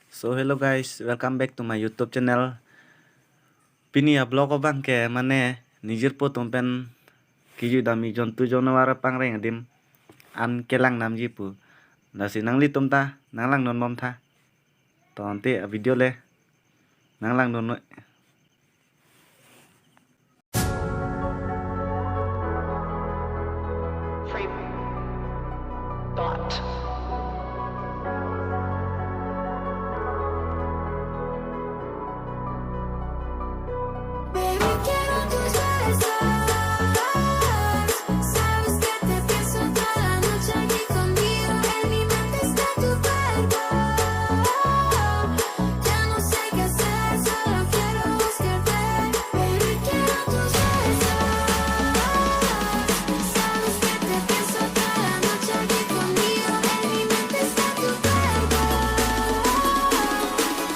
So hello guys, welcome back to my YouTube channel. Pini ya vlog bang ke mane nijir po tumpen kiju dami jontu jonawara pangreng adim an kelang nam jipu. Nasi nangli tumta nanglang non mom tha. Tonte video le nanglang non Free thought. Baby, quiero tus besos. Sabes que te pienso toda la noche aquí conmigo. En mi mente está tu cuerpo. Ya no sé qué hacer, solo quiero buscarte. Baby, quiero tus besos. Sabes que te pienso toda la noche aquí conmigo. En mi mente está tu cuerpo.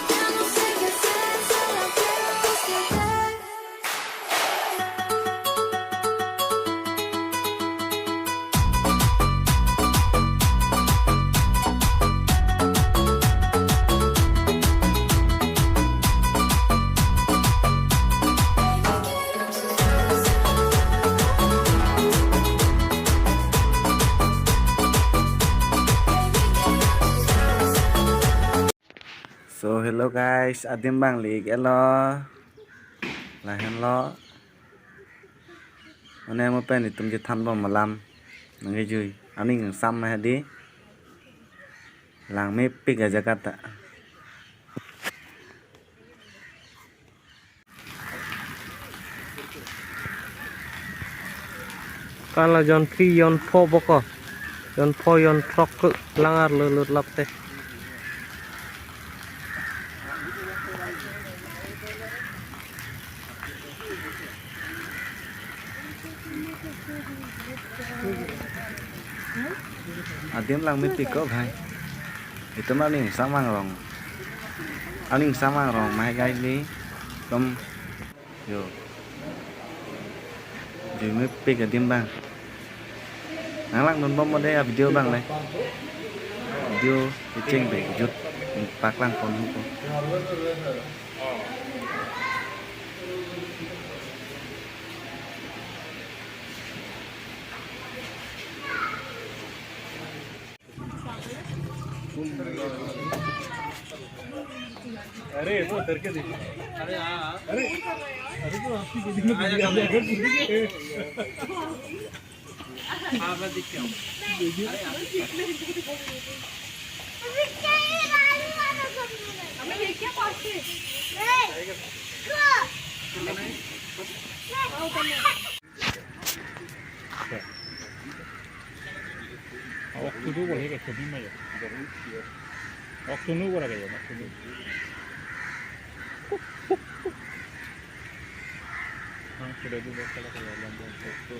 Ya no sé qué hacer, solo quiero buscarte. So hello guys, adim bang lig elo. Lahen lo. Mane mo pen itum je than bom malam. Nangai jui. Ani ng sam ma di. Lang me pig a Jakarta. Kala John P yon po boko yon po yon trok langar lulut lapte Adim lang me pig ko bhai. Itum ani samang rong. Ani samang rong mai guys ni. Kom yo. Di me pig adim bang. Nanglang non bom mode video bang này. Video cheng be jut pak lang kon hu ko. अरे वो उतर के देखो अरे हां अरे अरे तो आपकी गोदी में आ जा हां मैं देख के आऊं हमें लेके पासे waktu dulu boleh ke Kedima ya. Waktu dulu boleh ke ya waktu dulu. Sudah dulu kalau ke London itu.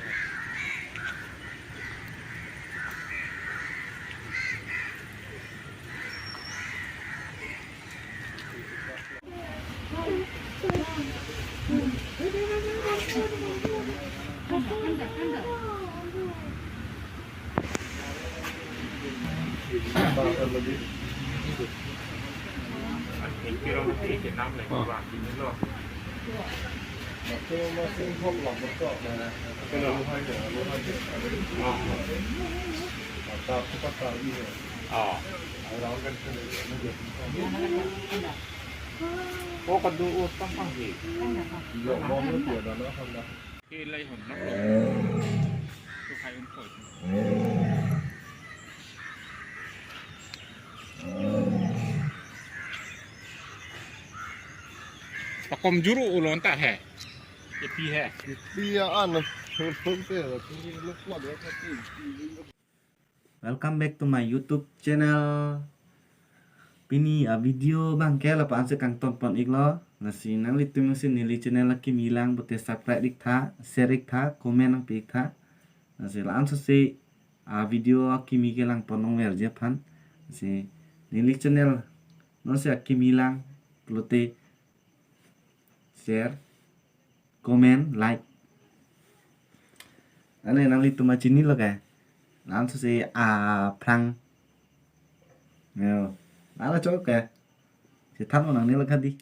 Kira mesti ke enam lagi buat ini loh. Oh, kado utang pang sih. Kilay hon nak. Tu kayo po. Pakom juru ulon tak hai. Yepi hai. Welcome back to my YouTube channel. Pini a video bang ke la pan se kang ton pon iklo. Nasi nang li tum se nili channel la kim hilang bote subscribe dik tha, share dik tha, comment nang pik tha. Nasi la an se a video kimi ke lang ponong wer je phan. Nasi nili channel no se kim hilang plote share, comment, like. Ane nang li tum a chini lo ka. Lan se a phang. Nè, đó là chốt kìa. Thì thăm vào nàng này là cái gì?